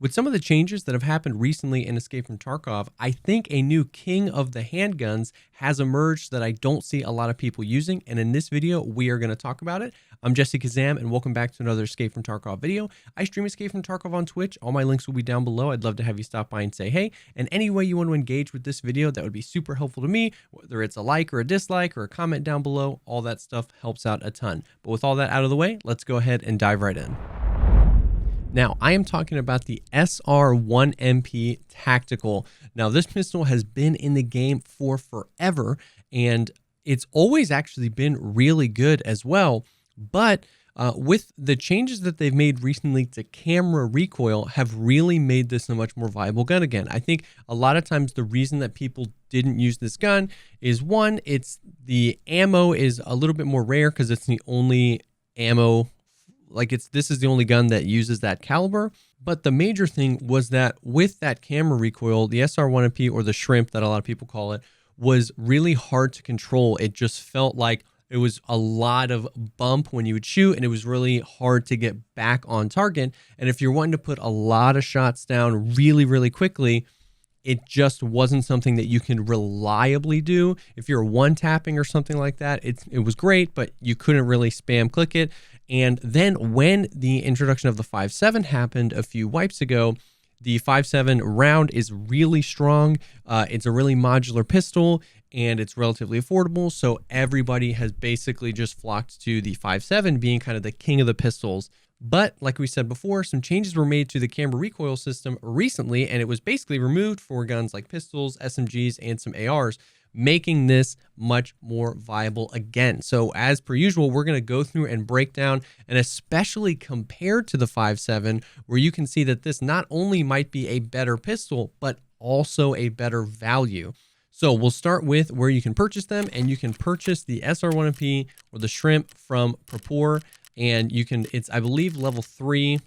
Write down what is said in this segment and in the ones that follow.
With some of the changes that have happened recently in Escape from Tarkov, I think a new king of the handguns has emerged that I don't see a lot of people using, and in this video, we are going to talk about it. I'm Jessekazam, and welcome back to another Escape from Tarkov video. I stream Escape from Tarkov on Twitch. All my links will be down below. I'd love to have you stop by and say hey, and any way you want to engage with this video, that would be super helpful to me, whether it's a like or a dislike or a comment down below. All that stuff helps out a ton. But with all that out of the way, let's go ahead and dive right in. Now, I am talking about the SR1MP Tactical. Now, this pistol has been in the game for forever, and it's always actually been really good as well. But with the changes that they've made recently to camera recoil have really made this a much more viable gun again. I think a lot of times the reason that people didn't use this gun is, one, it's the ammo is a little bit more rare because it's the only ammo. This is the only gun that uses that caliber. But the major thing was that with that camera recoil, the SR1MP, or the shrimp that a lot of people call it, was really hard to control. It just felt like it was a lot of bump when you would shoot, and it was really hard to get back on target. And if you're wanting to put a lot of shots down really, really quickly, it just wasn't something that you can reliably do. If you're one tapping or something like that, it was great, but you couldn't really spam click it. And then when the introduction of the 5.7 happened a few wipes ago, the 5.7 round is really strong. It's a really modular pistol, and it's relatively affordable. So everybody has basically just flocked to the 5.7 being kind of the king of the pistols. But like we said before, some changes were made to the camera recoil system recently, and it was basically removed for guns like pistols, SMGs, and some ARs, making this much more viable again. So as per usual, we're going to go through and break down, and especially compared to the 5.7, where you can see that this not only might be a better pistol, but also a better value. So we'll start with where you can purchase them, and you can purchase the SR1MP or the shrimp from Propor. And you can, it's, I believe, level 3.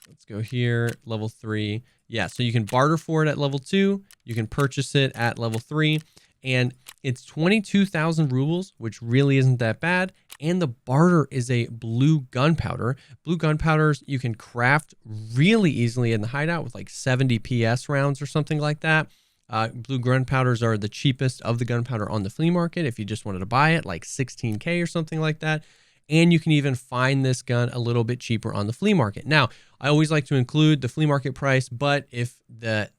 Let's go here, level 3. Yeah, so you can barter for it at level 2. You can purchase it at level 3. And it's 22,000 rubles, which really isn't that bad. And the barter is a blue gunpowder. Blue gunpowders you can craft really easily in the hideout with like 70 PS rounds or something like that. Blue gunpowders are the cheapest of the gunpowder on the flea market if you just wanted to buy it, like 16K or something like that. And you can even find this gun a little bit cheaper on the flea market. Now, I always like to include the flea market price, but if the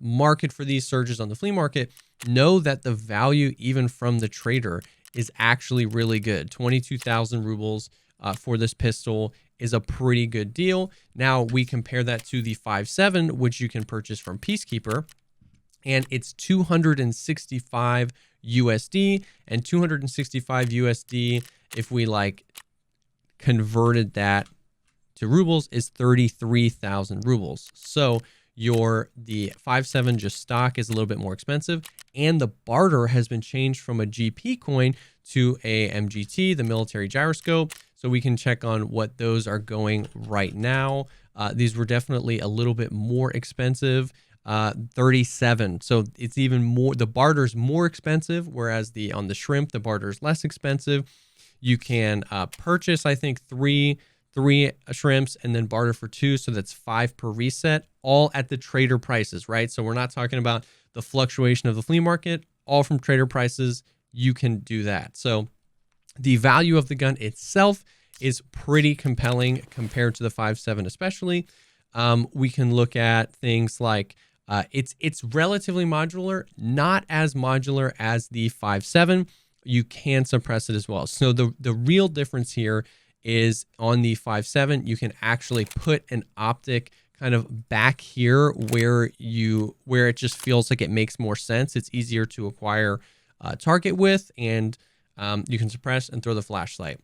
market for these surges on the flea market, know that the value even from the trader is actually really good. 22,000 rubles for this pistol is a pretty good deal. Now, we compare that to the 5.7, which you can purchase from Peacekeeper, and it's 265 USD, and 265 USD, if we like converted that to rubles, is 33,000 rubles. So the 5.7 just stock is a little bit more expensive, and the barter has been changed from a GP coin to a MGT, the military gyroscope. So we can check on what those are going right now. These were definitely a little bit more expensive. 37. So it's even more, the barter is more expensive, whereas on the shrimp, the barter is less expensive. You can purchase, I think, three shrimps and then barter for 2. So that's 5 per reset, all at the trader prices, right? So we're not talking about the fluctuation of the flea market, all from trader prices. You can do that. So the value of the gun itself is pretty compelling compared to the 5.7, especially. We can look at things like it's relatively modular, not as modular as the 5.7. You can suppress it as well. So the real difference here is on the 5.7, you can actually put an optic kind of back here where it just feels like it makes more sense. It's easier to acquire target with, and you can suppress and throw the flashlight.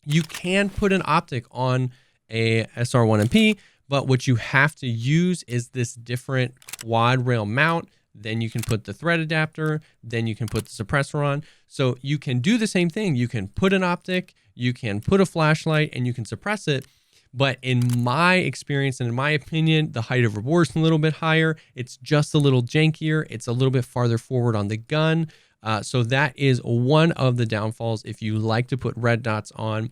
You can put an optic on a SR1MP, but what you have to use is this different quad rail mount. Then you can put the thread adapter, then you can put the suppressor on. So you can do the same thing. You can put an optic, you can put a flashlight, and you can suppress it. But in my experience and in my opinion, the height of reward is a little bit higher. It's just a little jankier. It's a little bit farther forward on the gun. So that is one of the downfalls if you like to put red dots on.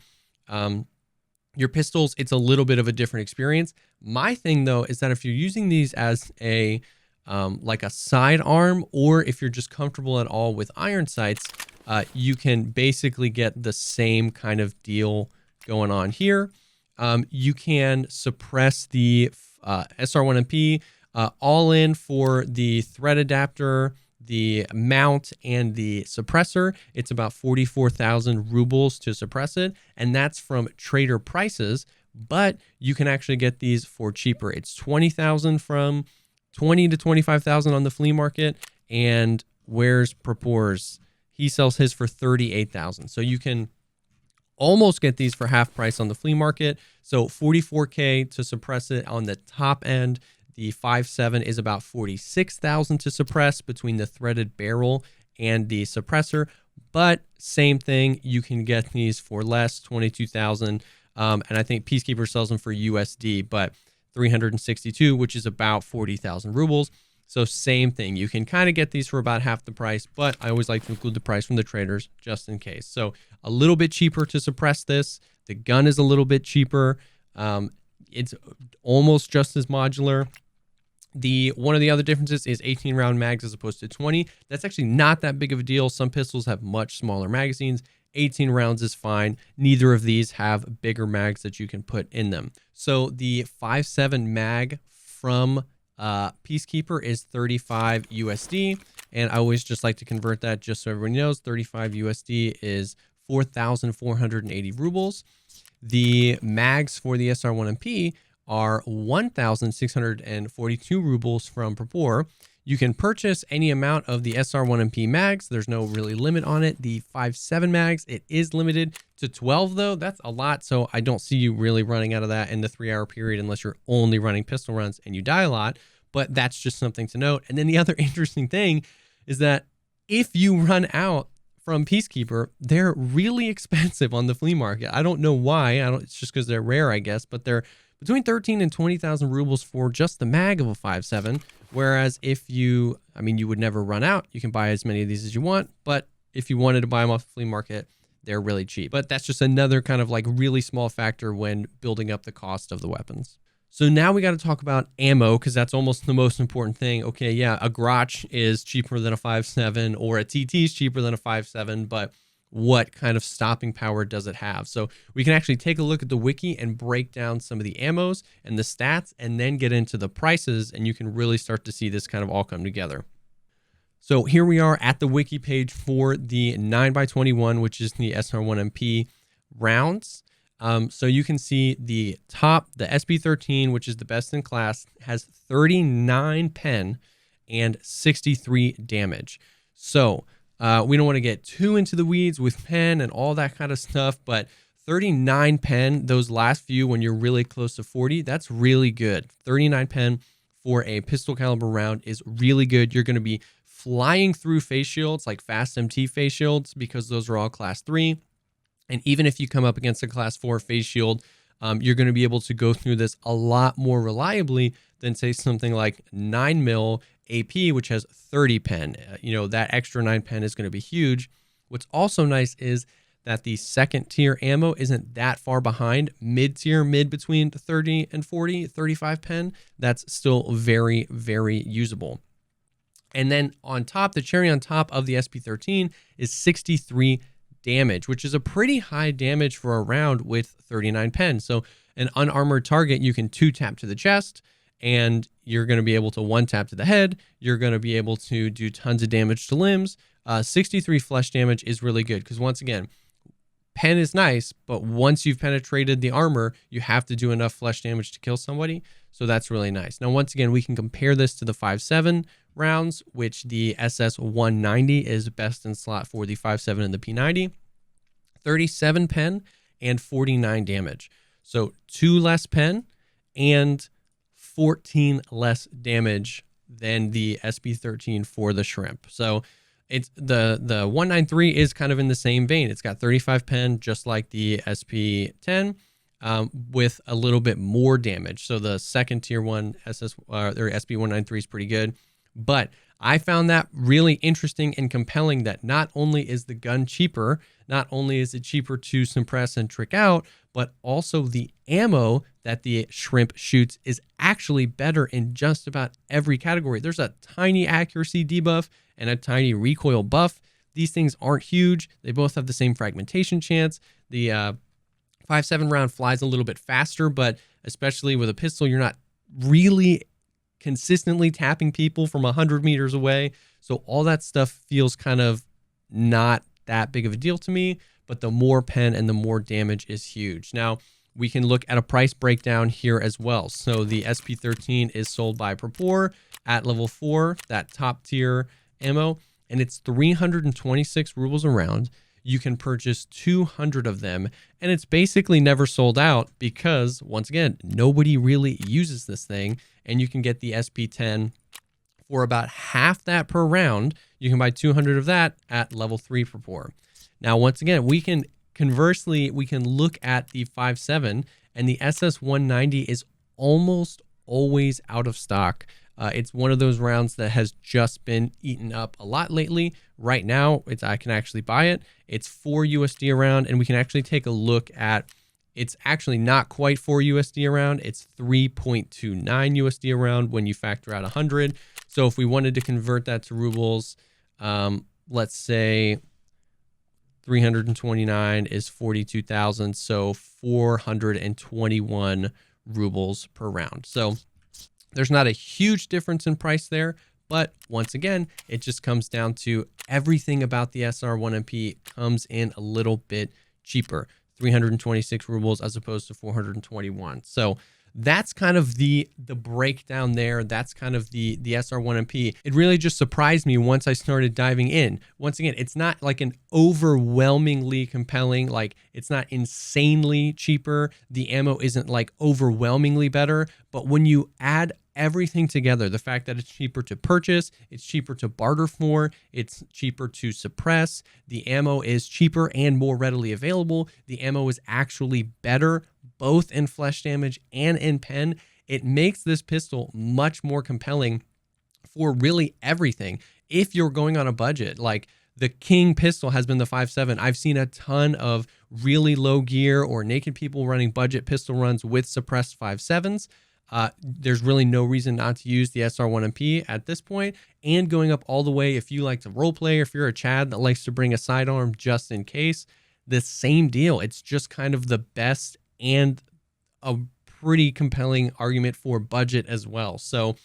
Your pistols, it's a little bit of a different experience. My thing though is that if you're using these as a like a sidearm, or if you're just comfortable at all with iron sights, you can basically get the same kind of deal going on here. You can suppress the SR1MP all in for the thread adapter, the mount, and the suppressor. It's about 44,000 rubles to suppress it, and that's from trader prices, but you can actually get these for cheaper. It's 20,000 from 20 to 25,000 on the flea market, and where's Propors? He sells his for 38,000. So you can almost get these for half price on the flea market. So 44K to suppress it on the top end. The 5.7 is about 46,000 to suppress between the threaded barrel and the suppressor. But same thing, you can get these for less, 22,000. And I think Peacekeeper sells them for USD, but 362, which is about 40,000 rubles. So same thing, you can kind of get these for about half the price, but I always like to include the price from the traders just in case. So a little bit cheaper to suppress this. The gun is a little bit cheaper. It's almost just as modular. One of the other differences is 18 round mags as opposed to 20. That's actually not that big of a deal. Some pistols have much smaller magazines. 18 rounds is fine. Neither of these have bigger mags that you can put in them. So the 5.7 mag from Peacekeeper is 35 USD. And I always just like to convert that just so everyone knows. 35 USD is 4,480 rubles. The mags for the SR1MP are 1,642 rubles from Propor. You can purchase any amount of the SR1MP mags. There's no really limit on it. The 5.7 mags, it is limited to 12 though. That's a lot, so I don't see you really running out of that in the 3-hour period unless you're only running pistol runs and you die a lot, but that's just something to note. And then the other interesting thing is that if you run out from Peacekeeper, they're really expensive on the flea market. I don't know why. It's just because they're rare, I guess, but they're between 13 and 20,000 rubles for just the mag of a 5.7. Whereas if you would never run out. You can buy as many of these as you want, but if you wanted to buy them off the flea market, they're really cheap. But that's just another kind of like really small factor when building up the cost of the weapons. So now we got to talk about ammo, because that's almost the most important thing. Okay, yeah, a Grotch is cheaper than a 5.7, or a TT is cheaper than a 5.7, but what kind of stopping power does it have? So we can actually take a look at the wiki and break down some of the ammos and the stats, and then get into the prices, and you can really start to see this kind of all come together. So here we are at the wiki page for the 9x21, which is the SR1MP rounds. So you can see the top, the SB13, which is the best in class, has 39 pen and 63 damage. So we don't want to get too into the weeds with pen and all that kind of stuff, but 39 pen, those last few when you're really close to 40, that's really good. 39 pen for a pistol caliber round is really good. You're going to be flying through face shields, like fast MT face shields, because those are all class 3. And even if you come up against a class 4 face shield, you're going to be able to go through this a lot more reliably than, say, something like 9mm AP, which has 30 pen. That extra 9 pen is going to be huge. What's also nice is that the second tier ammo isn't that far behind. Mid-tier, between 30 and 40, 35 pen, that's still very, very usable. And then on top, the cherry on top of the SP13 is 63 damage, which is a pretty high damage for a round with 39 pen. So an unarmored target, you can 2-tap to the chest, and you're going to be able to 1-tap to the head. You're going to be able to do tons of damage to limbs. 63 flesh damage is really good, because once again, pen is nice, but once you've penetrated the armor, you have to do enough flesh damage to kill somebody. So that's really nice. Now, once again, we can compare this to the 5.7 rounds, which the SS190 is best in slot for the 5.7 and the P90. 37 pen and 49 damage. So 2 less pen and 14 less damage than the SB13 for the shrimp. So it's the 193 is kind of in the same vein. It's got 35 pen, just like the SP10, with a little bit more damage. So the second tier one or SB193 is pretty good. But I found that really interesting and compelling that not only is the gun cheaper, not only is it cheaper to suppress and trick out, but also the ammo that the shrimp shoots is actually better in just about every category. There's a tiny accuracy debuff and a tiny recoil buff. These things aren't huge. They both have the same fragmentation chance. The 5.7 round flies a little bit faster, but especially with a pistol, you're not really consistently tapping people from 100 meters away. So all that stuff feels kind of not that big of a deal to me, but the more pen and the more damage is huge. Now, we can look at a price breakdown here as well. So the SP13 is sold by Propor at level 4, that top tier ammo, and it's 326 rubles a round. You can purchase 200 of them, and it's basically never sold out because, once again, nobody really uses this thing, and you can get the SP10 for about half that per round. You can buy 200 of that at level 3 Propor. Now, once again, we can look at the 5.7, and the SS190 is almost always out of stock. It's one of those rounds that has just been eaten up a lot lately. Right now, I can actually buy it. It's 4 USD a round, and we can actually take a look at, it's actually not quite 4 USD a round. It's 3.29 USD a round when you factor out 100. So if we wanted to convert that to rubles, let's say 329 is 42,000, so 421 rubles per round. So there's not a huge difference in price there, but once again, it just comes down to everything about the SR1MP comes in a little bit cheaper, 326 rubles as opposed to 421. So that's kind of the breakdown there. That's kind of the SR1MP. It really just surprised me once I started diving in. Once again, it's not like an overwhelmingly compelling, like it's not insanely cheaper. The ammo isn't like overwhelmingly better, but when you add everything together, the fact that it's cheaper to purchase, it's cheaper to barter for, it's cheaper to suppress, the ammo is cheaper and more readily available, the ammo is actually better both in flesh damage and in pen, it makes this pistol much more compelling for really everything. If you're going on a budget, like the king pistol has been the 5.7. I've seen a ton of really low gear or naked people running budget pistol runs with suppressed 5.7s. There's really no reason not to use the SR1MP at this point, and going up all the way if you like to role play, or if you're a Chad that likes to bring a sidearm just in case, the same deal. It's just kind of the best and a pretty compelling argument for budget as well. So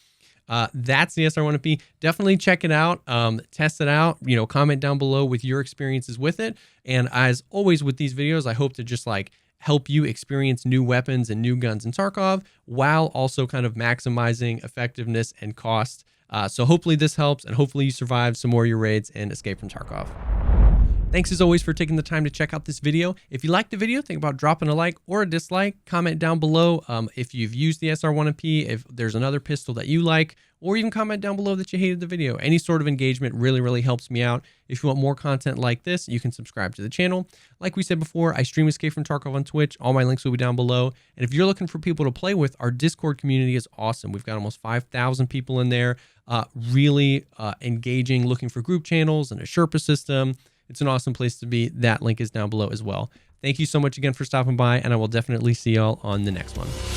that's the SR1MP. Definitely check it out, test it out, comment down below with your experiences with it. And as always with these videos, I hope to just like help you experience new weapons and new guns in Tarkov while also kind of maximizing effectiveness and cost. So hopefully this helps, and hopefully you survive some more of your raids and Escape from Tarkov. Thanks as always for taking the time to check out this video. If you liked the video, think about dropping a like or a dislike. Comment down below if you've used the SR1MP, if there's another pistol that you like, or even comment down below that you hated the video. Any sort of engagement really, really helps me out. If you want more content like this, you can subscribe to the channel. Like we said before, I stream Escape from Tarkov on Twitch. All my links will be down below. And if you're looking for people to play with, our Discord community is awesome. We've got almost 5,000 people in there, really engaging, looking for group channels and a Sherpa system. It's an awesome place to be. That link is down below as well. Thank you so much again for stopping by, and I will definitely see y'all on the next one.